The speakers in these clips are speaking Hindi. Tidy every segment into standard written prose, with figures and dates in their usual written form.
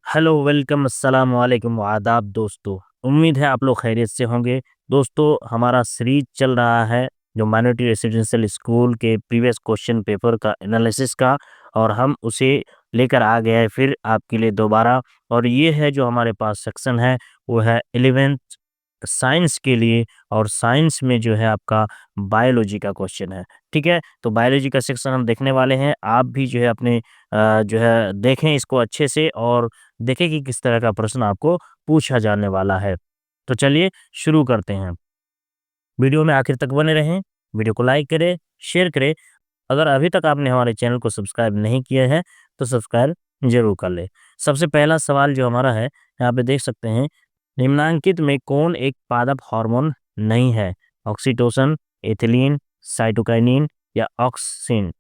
हेलो, वेलकम, अस्सलाम वालेकुम, आदाब दोस्तों। उम्मीद है आप लोग खैरियत से होंगे। दोस्तों, हमारा सीरीज चल रहा है जो माइनॉरिटी रेसिडेंशियल स्कूल के प्रीवियस क्वेश्चन पेपर का एनालिसिस का, और हम उसे लेकर आ गए हैं फिर आपके लिए दोबारा। और ये है जो हमारे पास सेक्शन है, वो है 11th साइंस के लिए। और साइंस में जो है आपका बायोलॉजी का क्वेश्चन है। ठीक है, तो बायोलॉजी का सेक्शन हम देखने वाले हैं। आप भी जो है अपने जो है देखें इसको अच्छे से, और देखें कि किस तरह का प्रश्न आपको पूछा जाने वाला है। तो चलिए शुरू करते हैं। वीडियो में आखिर तक बने रहें, वीडियो को लाइक करें, शेयर करें। अगर अभी तक आपने हमारे चैनल को सब्सक्राइब नहीं किया है तो सब्सक्राइब जरूर कर ले। सबसे पहला सवाल जो हमारा है, यहाँ पे देख सकते हैं, निम्नलिखित में कौन एक पादप हार्मोन नहीं है? ऑक्सीटोसिन, एथिलीन, साइटोकाइनिन या ऑक्सिन।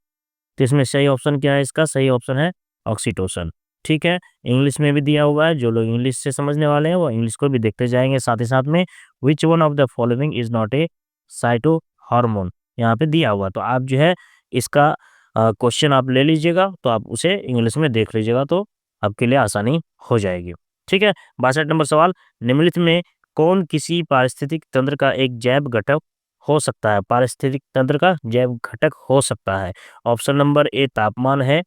तो इसमें सही ऑप्शन क्या है? इसका सही ऑप्शन है ऑक्सीटोसिन। ठीक है, इंग्लिश में भी दिया हुआ है। जो लोग इंग्लिश से समझने वाले हैं वो इंग्लिश को भी देखते जाएंगे साथ ही साथ में। Which one of the following is not a cyto hormone, यहाँ पे दिया हुआ। तो आप जो है इसका क्वेश्चन आप ले लीजिएगा, तो आप उसे इंग्लिश में देख लीजिएगा, तो आपके लिए आसानी हो जाएगी। ठीक है, 62 नंबर सवाल, निम्नलिखित में कौन किसी पारिस्थितिक तंत्र का एक जैव घटक हो सकता है? पारिस्थितिक तंत्र का जैव घटक हो सकता है। ऑप्शन नंबर ए तापमान है,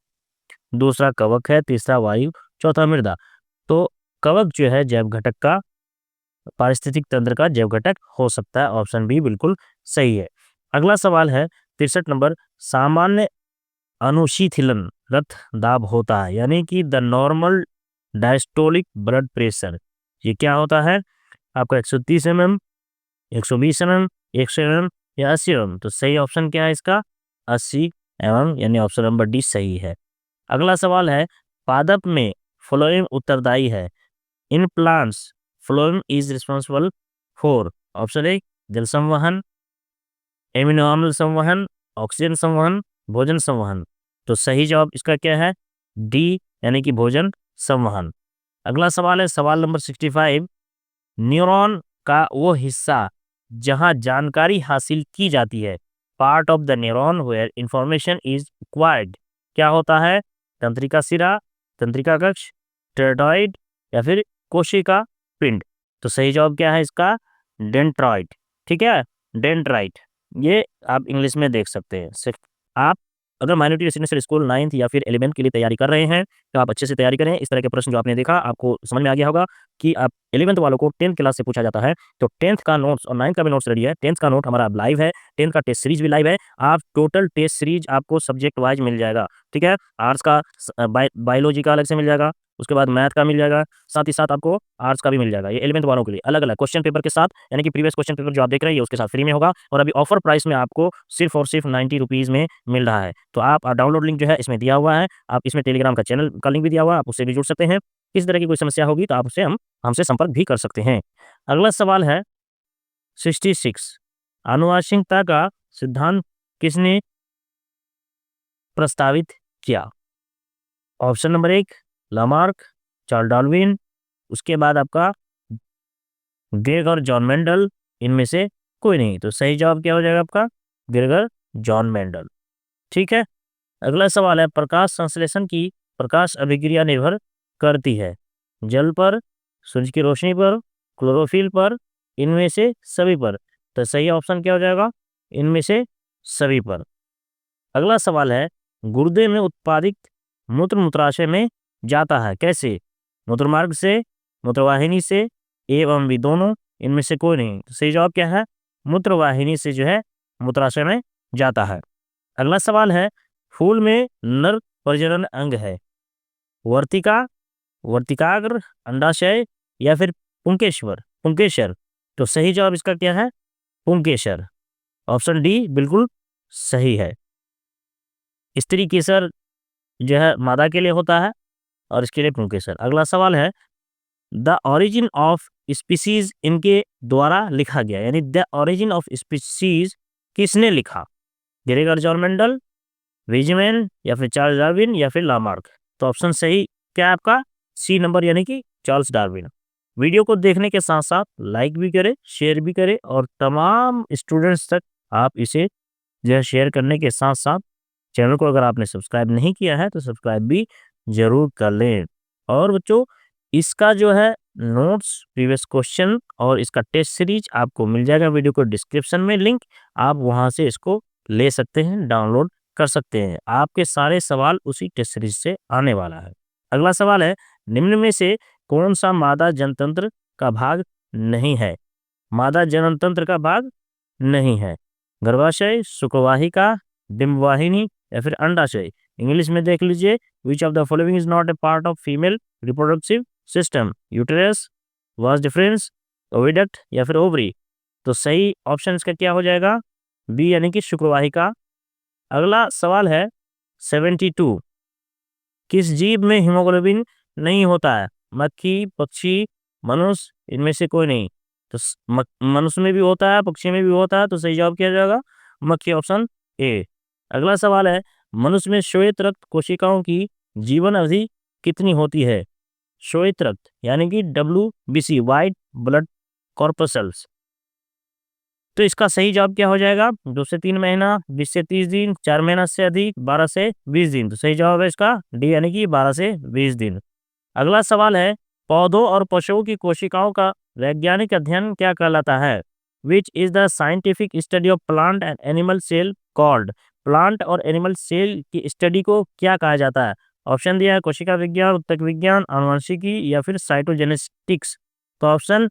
दूसरा कवक है, तीसरा वायु, चौथा मृदा। तो कवक जो है जैव घटक का, पारिस्थितिक तंत्र का जैव घटक हो सकता है। ऑप्शन बी बिल्कुल सही है। अगला सवाल है 63 नंबर, सामान्य अनुशीथिलन रक्त दाब होता है, यानी कि the normal diastolic blood pressure. ये क्या होता है? आपका 130 mm, 120 mm, 100 mm या 80 mm। तो सही ऑप्शन क्या है इसका? 80 mm, यानी ऑप्शन नंबर डी सही है। अगला सवाल है, पादप में फ्लोएम उत्तरदायी है। In plants phloem is responsible for, option A जल संवहन, एमिनो अम्ल संवहन, ऑक्सीजन संवहन, भोजन संवहन। तो सही जवाब इसका क्या है? डी, यानी कि भोजन संवहन। अगला सवाल है सवाल नंबर 65, न्यूरॉन का वो हिस्सा जहां जानकारी हासिल की जाती है, part of the neuron where information is acquired, क्या होता है? तंत्रिका सिरा, तंत्रिका कक्ष, टेरटॉइड या फिर कोशिका पिंड। तो सही जवाब क्या है इसका? डेंट्रॉइड। ठीक है, डेंट्राइट। ये आप इंग्लिश में देख सकते हैं। सिर्फ आप अगर माइनॉरिटी रेसिडेंशियल स्कूल 9th या फिर 11th के लिए तैयारी कर रहे हैं तो आप अच्छे से तैयारी करें। इस तरह के प्रश्न जो आपने देखा आपको समझ में आ गया होगा कि आप 11th वालों को 10th क्लास से पूछा जाता है। तो 10th का नोट्स और 9th का भी नोट्स रेडी है। 10th का नोट हमारा अब लाइव है, 10th का टेस्ट सीरीज भी लाइव है। आप टोटल टेस्ट सीरीज आपको सब्जेक्ट वाइज मिल जाएगा। ठीक है, आर्ट्स का बायोलॉजी का अलग से मिल जाएगा, उसके बाद मैथ का मिल जाएगा, साथ ही साथ आपको आर्ट्स का भी मिल जाएगा। ये 11th वालों के लिए अलग अलग क्वेश्चन पेपर के साथ, यानी कि प्रीवियस क्वेश्चन पेपर जो आप देख रहे हैं ये उसके साथ फ्री में होगा। और अभी ऑफर प्राइस में आपको सिर्फ और सिर्फ 90 रुपीज़ में मिल रहा है। तो आप डाउनलोड लिंक जो है इसमें दिया हुआ है, आप इसमें टेलीग्राम का चैनल का लिंक भी दिया हुआ है, आप उससे भी जुड़ सकते हैं। इस तरह की कोई समस्या होगी तो आप उससे हमसे संपर्क भी कर सकते हैं। अगला सवाल है 66, आनुवंशिकता का सिद्धांत किसने प्रस्तावित किया? ऑप्शन नंबर एक लामार्क, चार्ल्स डार्विन, उसके बाद आपका ग्रेगर जॉन मेंडल, इनमें से कोई नहीं। तो सही जवाब क्या हो जाएगा आपका? Gregor John Mendel. ठीक है, अगला सवाल है, प्रकाश संश्लेषण की प्रकाश अभिक्रिया निर्भर करती है जल पर, सूरज की रोशनी पर, क्लोरोफिल पर, इनमें से सभी पर। तो सही ऑप्शन क्या हो जाएगा? इनमें से सभी पर। अगला सवाल है, गुर्दे में उत्पादित मूत्र मूत्राशय में जाता है कैसे? मूत्रमार्ग से, मूत्रवाहिनी से, एवं भी दोनों, इनमें से कोई नहीं। तो सही जवाब क्या है? मूत्रवाहिनी से जो है मूत्राशय में जाता है। अगला सवाल है, फूल में नर प्रजनन अंग है, वर्तिका, वर्तिकाग्र, अंडाशय या फिर पुंकेश्वर, पुंकेशर। तो सही जवाब इसका क्या है? पुंकेशर। ऑप्शन डी बिल्कुल सही है। स्त्री केसर जो है मादा के लिए होता है और इसके लिए पुंकेसर। अगला सवाल है, द ओरिजिन ऑफ स्पीसीज इनके द्वारा लिखा गया, यानी द ओरिजिन ऑफ स्पीसीज किसने लिखा? ग्रेगर जॉन मेंडल, वीजमैन या फिर चार्ल्स डार्विन या फिर लामार्क। तो ऑप्शन सही क्या है आपका? सी नंबर, यानी कि चार्ल्स डार्विन। वीडियो को देखने के साथ साथ लाइक भी करें, शेयर भी करें, और तमाम स्टूडेंट्स तक आप इसे जो है शेयर करने के साथ साथ चैनल को अगर आपने सब्सक्राइब नहीं किया है तो सब्सक्राइब भी जरूर कर लें। और बच्चों, इसका जो है नोट्स, प्रीवियस क्वेश्चन और इसका टेस्ट सीरीज आपको मिल जाएगा वीडियो को डिस्क्रिप्शन में लिंक, आप वहाँ से इसको ले सकते हैं, डाउनलोड कर सकते हैं। आपके सारे सवाल उसी टेस्ट सीरीज से आने वाला है। अगला सवाल है, निम्न में से कौन सा मादा जनतंत्र का भाग नहीं है? मादा जननतंत्र का भाग नहीं है। गर्भाशय, शुक्रवाहिका, डिंबवाहिनी या फिर अंडाशय। इंग्लिश में देख लीजिए, which of the following is not A part of female reproductive system? Uterus, vas deferens, oviduct या फिर ओवरी। तो सही ऑप्शन इसका क्या हो जाएगा? बी यानी कि शुक्रवाहिका। अगला सवाल है 72, किस जीव में हीमोग्लोबिन नहीं होता है? मक्खी, पक्षी, मनुष्य, इनमें से कोई नहीं। तो मनुष्य में भी होता है, पक्षी में भी होता है, तो सही जवाब क्या जाएगा? मक्खी, ऑप्शन ए। अगला सवाल है, मनुष्य में श्वेत रक्त कोशिकाओं की जीवन अवधि कितनी होती है? श्वेत रक्त यानी कि WBC, व्हाइट ब्लड कॉर्पसल्स। तो इसका सही जवाब क्या हो जाएगा? 2 से 3 महीना, 20 से 30 दिन, 4 महीना से अधिक, 12 से 20 दिन। तो सही जवाब है इसका डी यानी कि 12 से 20 दिन। अगला सवाल है, पौधों और पशुओं की कोशिकाओं का वैज्ञानिक अध्ययन क्या कहलाता है? Which is the scientific study of plant and animal cell called? Plant और एनिमल सेल की स्टडी को क्या कहा जाता है? ऑप्शन दिया है, कोशिका विज्ञान, उत्तक विज्ञान, आनुवंशिकी या फिर साइटोजेनेटिक्स। तो ऑप्शन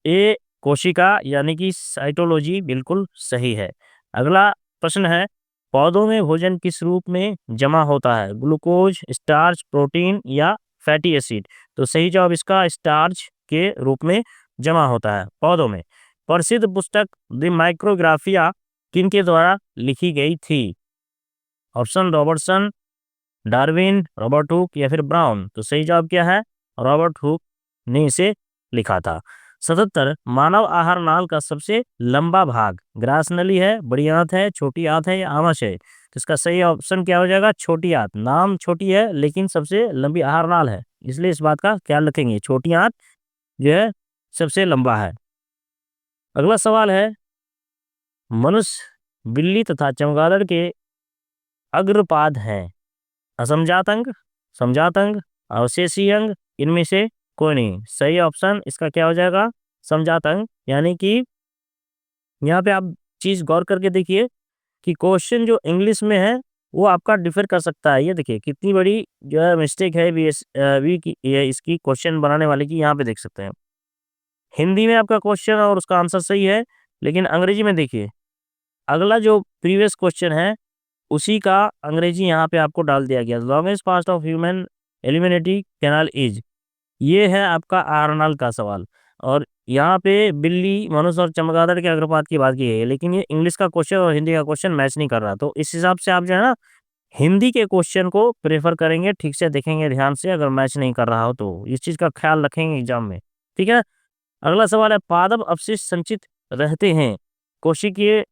ए कोशिका यानी कि साइटोलॉजी बिल्कुल सही है। अगला प्रश्न है, पौधों में भोजन किस रूप में जमा होता है? ग्लूकोज, स्टार्च, प्रोटीन या फैटी एसिड। तो सही जवाब इसका स्टार्च के रूप में जमा होता है पौधों में। प्रसिद्ध पुस्तक द माइक्रोग्राफिया किनके द्वारा लिखी गई थी? Option Robertson, Darwin, Robert Hooke या फिर ब्राउन। तो सही जवाब क्या है? रॉबर्ट हुक ने इसे लिखा था। 77, मानव आहार नाल का सबसे लंबा भाग ग्रास नली है, बड़ी आंत है, छोटी आंत है या आमाशय। तो इसका सही ऑप्शन क्या हो जाएगा? छोटी आंत। नाम छोटी है लेकिन सबसे लंबी आहार नाल है, इसलिए इस बात का ख्याल रखेंगे, छोटी आंत जो है सबसे लंबा है। अगला सवाल है, मनुष्य, बिल्ली तथा चमगादड़ के अग्रपाद हैं? असमजात अंग, समजात अंग, अवशेषी अंग, इनमें से कोई नहीं। सही ऑप्शन इसका क्या हो जाएगा? समजात अंग। यानी कि यहाँ पे आप चीज गौर करके देखिए कि क्वेश्चन जो इंग्लिश में है वो आपका डिफर कर सकता है। ये देखिए कितनी बड़ी जो है मिस्टेक है वी की, ये इसकी क्वेश्चन बनाने वाले की, यहाँ पे देख सकते हैं। हिंदी में आपका क्वेश्चन और उसका आंसर सही है, लेकिन अंग्रेजी में देखिए, अगला जो प्रीवियस क्वेश्चन है उसी का अंग्रेजी यहाँ पे आपको डाल दिया गया। Longest past of human alimentary canal is, ये है आपका आर्नल का सवाल। और यहाँ पे बिल्ली, मनुष्य और चमगादड़ के अग्रपात की बात की है, लेकिन ये इंग्लिश का क्वेश्चन और हिंदी का क्वेश्चन मैच नहीं कर रहा। तो इस हिसाब से आप जो है ना हिंदी के क्वेश्चन को प्रेफर करेंगे, ठीक से देखेंगे ध्यान से, अगर मैच नहीं कर रहा हो तो इस चीज़ का ख्याल रखेंगे एग्जाम में। ठीक है। अगला सवाल है, पादप अवशिष्ट संचित रहते हैं कोशिकीय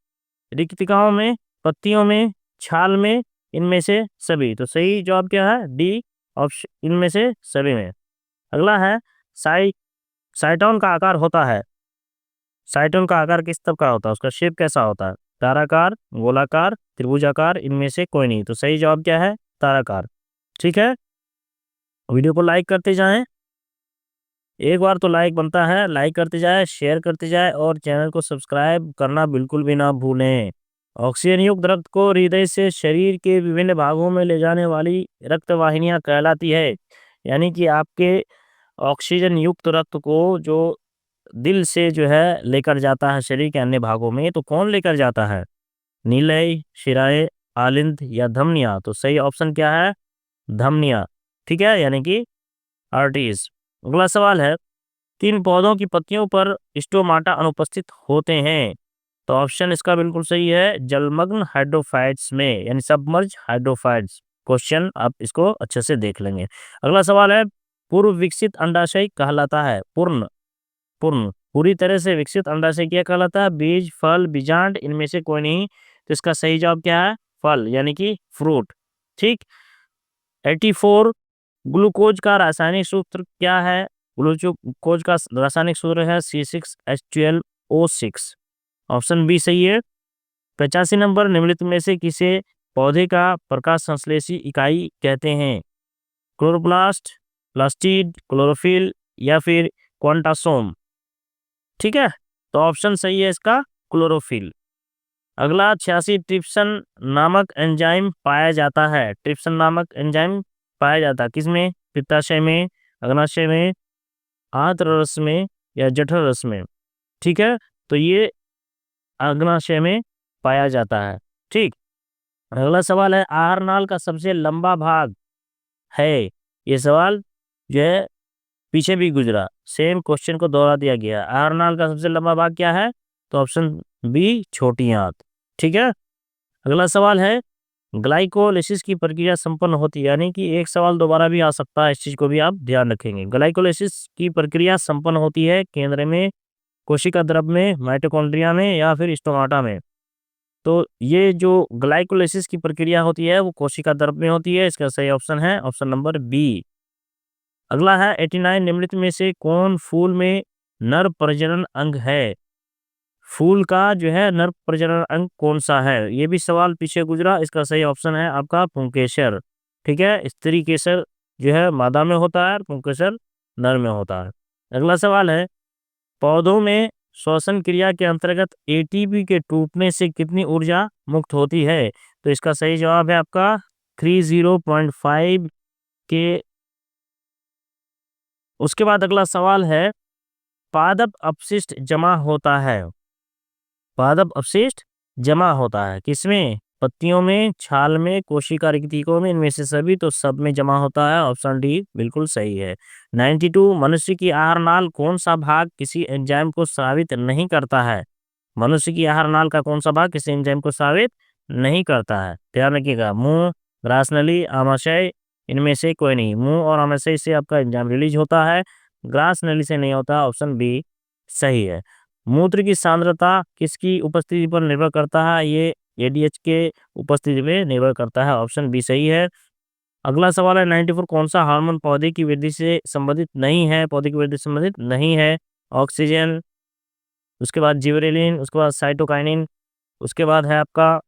रिक्तिकाओं में, पत्तियों में, छाल में, इनमें से सभी। तो सही जवाब क्या है? डी ऑप्शन, इनमें से सभी में। अगला है, साइ साइटोन का आकार होता है, साइटोन का आकार किस तरह का होता है? उसका शेप कैसा होता है? ताराकार, गोलाकार, त्रिभुजाकार, इनमें से कोई नहीं। तो सही जवाब क्या है? ताराकार। ठीक है। वीडियो को लाइक करते जाएं, एक बार तो लाइक बनता है, लाइक करते जाए, शेयर करते जाए और चैनल को सब्सक्राइब करना बिल्कुल भी ना भूलें। ऑक्सीजन युक्त रक्त को हृदय से शरीर के विभिन्न भागों में ले जाने वाली रक्त वाहिनियां कहलाती है। यानी कि आपके ऑक्सीजन युक्त रक्त को जो दिल से जो है लेकर जाता है शरीर के अन्य भागों में, तो कौन लेकर जाता है? नीलय, शिराएं, आलिंद या धमनियां। तो सही ऑप्शन क्या है? धमनियां। ठीक है, यानी कि आर्टरीज। अगला सवाल है, किन पौधों की पत्तियों पर स्टोमाटा अनुपस्थित होते हैं? तो ऑप्शन इसका बिल्कुल सही है, जलमग्न हाइड्रोफाइट्स में, यानी सबमर्ज हाइड्रोफाइट्स। क्वेश्चन आप इसको अच्छे से देख लेंगे। अगला सवाल है, पूर्व विकसित अंडाशय कहलाता है? पूर्ण, पूर्ण पूरी तरह से विकसित अंडाशय क्या कहलाता है? बीज, फल, बीजांड, इनमें से कोई नहीं। तो इसका सही जवाब क्या है? फल, यानी कि फ्रूट। ठीक। 84, ग्लूकोज का रासायनिक सूत्र क्या है? ग्लूकोज का रासायनिक सूत्र है C6H12O6। ऑप्शन बी सही है। 85 नंबर, निम्नलिखित में से किसे पौधे का प्रकाश संश्लेषी इकाई कहते हैं? क्लोरोप्लास्ट, प्लास्टिड, क्लोरोफिल या फिर क्वांटासोम। ठीक है, तो ऑप्शन सही है इसका क्लोरोफिल। अगला 86 ट्रिप्सन नामक एंजाइम पाया जाता है। ट्रिप्सन नामक एंजाइम पाया जाता है किसमें? पित्ताशय में, अग्नाशय में, आंत्र रस में या जठर रस में। ठीक है, तो ये अग्नाशय में पाया जाता है। ठीक, अगला सवाल है आहार नाल का सबसे लंबा भाग है। ये सवाल जो है पीछे भी गुजरा, सेम क्वेश्चन को दोहरा दिया गया। आहार नाल का सबसे लंबा भाग क्या है? तो ऑप्शन बी छोटी आंत। ठीक है, अगला सवाल है ग्लाइकोलिसिस की प्रक्रिया संपन्न होती है, यानी कि एक सवाल दोबारा भी आ सकता है, इस चीज को भी आप ध्यान रखेंगे। ग्लाइकोलिसिस की प्रक्रिया संपन्न होती है केंद्र में, कोशिका द्रव में, माइटोकॉन्ड्रिया में या फिर स्टोमाटा में। तो ये जो ग्लाइकोलिसिस की प्रक्रिया होती है वो कोशिका द्रव में होती है। इसका सही ऑप्शन है ऑप्शन नंबर बी। अगला है 89 निम्नलिखित में से कौन फूल में नर प्रजनन अंग है? फूल का जो है नर प्रजनन अंग कौन सा है? ये भी सवाल पीछे गुजरा। इसका सही ऑप्शन है आपका पुंकेसर। ठीक है, स्त्री केसर जो है मादा में होता है और पुंकेसर नर में होता है। अगला सवाल है पौधों में श्वसन क्रिया के अंतर्गत एटीपी के टूटने से कितनी ऊर्जा मुक्त होती है? तो इसका सही जवाब है आपका 30.5 के। उसके बाद अगला सवाल है पादप अपशिष्ट जमा होता है। पादप अपशिष्ट जमा होता है किसमें? पत्तियों में, छाल में, कोशिका रिक्तिकों में, इनमें से सभी। तो सब में जमा होता है, ऑप्शन डी बिल्कुल सही है। 92 मनुष्य की आहार नाल कौन सा भाग किसी एंजाइम को स्रावित नहीं करता है? मनुष्य की आहार नाल का कौन सा भाग किसी एंजाइम को स्रावित नहीं करता है? ध्यान रखिएगा, मुंह, ग्रासनली, आमाशय, इनमें से कोई नहीं। मुंह और आमाशय से आपका एंजाइम रिलीज होता है, ग्रासनली से नहीं होता, ऑप्शन बी सही है। मूत्र की सांद्रता किसकी उपस्थिति पर निर्भर करता है? ये एडीएच के उपस्थिति में निर्भर करता है, ऑप्शन बी सही है। अगला सवाल है 94 कौन सा हार्मोन पौधे की वृद्धि से संबंधित नहीं है? पौधे की वृद्धि से संबंधित नहीं है। ऑक्सीजन, उसके बाद जिबरेलिन, उसके बाद साइटोकाइनिन, उसके बाद है आपका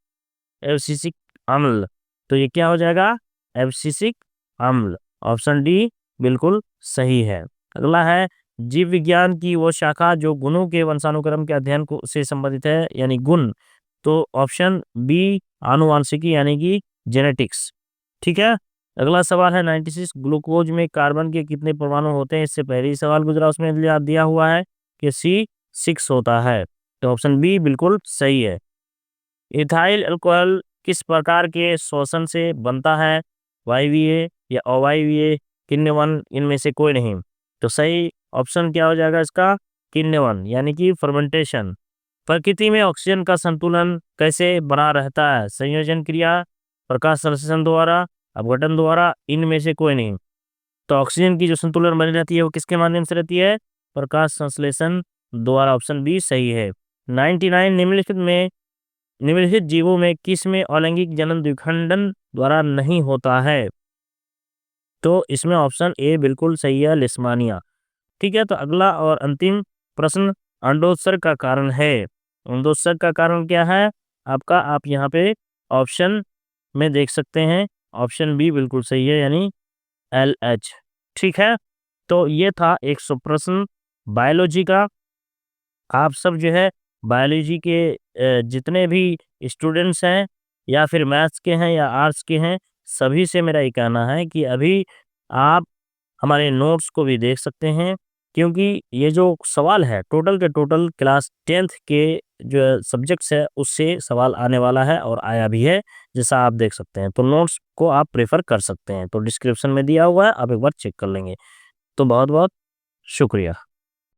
एब्सिसिक अम्ल। तो ये क्या हो जाएगा? एब्सिसिक अम्ल, ऑप्शन डी बिल्कुल सही है। अगला है जीव विज्ञान की वो शाखा जो गुणों के वंशानुक्रम के अध्ययन को से संबंधित है, यानी गुण। तो ऑप्शन बी आनुवांशिकी यानी कि जेनेटिक्स। ठीक है, अगला सवाल है 96 ग्लूकोज में कार्बन के कितने परमाणु होते हैं? इससे पहले ही सवाल गुजरा, उसमें दिया हुआ है कि C6 होता है। तो ऑप्शन बी बिल्कुल सही है। इथाइल अल्कोहल किस प्रकार के श्वसन से बनता है? वायवीय या अवायवीय, किण्वन, इनमें से कोई नहीं। तो सही ऑप्शन क्या हो जाएगा इसका? किण्वन यानी कि फर्मेंटेशन। प्रकृति में ऑक्सीजन का संतुलन कैसे बना रहता है? संयोजन क्रिया, प्रकाश संश्लेषण द्वारा, अपघटन द्वारा, इनमें से कोई नहीं। तो ऑक्सीजन की जो संतुलन बनी रहती है वो किसके माध्यम से रहती है? प्रकाश संश्लेषण द्वारा, ऑप्शन बी सही है। 99 निम्नलिखित जीवों में किस में अलैंगिक जनन द्विखंडन द्वारा नहीं होता है? तो इसमें ऑप्शन ए बिल्कुल सही है, लिस्मानिया। ठीक है, तो अगला और अंतिम प्रश्न अंडोत्सर्ग का कारण है। अंडोत्सर्ग का कारण क्या है आपका? आप यहाँ पे ऑप्शन में देख सकते हैं, ऑप्शन बी बिल्कुल सही है, यानी LH। ठीक है, तो ये था 100 प्रश्न बायोलॉजी का। आप सब जो है बायोलॉजी के जितने भी स्टूडेंट्स हैं या फिर मैथ्स के हैं या आर्ट्स के हैं, सभी से मेरा ये कहना है कि अभी आप हमारे नोट्स को भी देख सकते हैं, क्योंकि ये जो सवाल है टोटल के टोटल क्लास 10th के जो सब्जेक्ट्स है उससे सवाल आने वाला है और आया भी है, जैसा आप देख सकते हैं। तो नोट्स को आप प्रेफर कर सकते हैं, तो डिस्क्रिप्शन में दिया हुआ है, आप एक बार चेक कर लेंगे। तो बहुत बहुत शुक्रिया।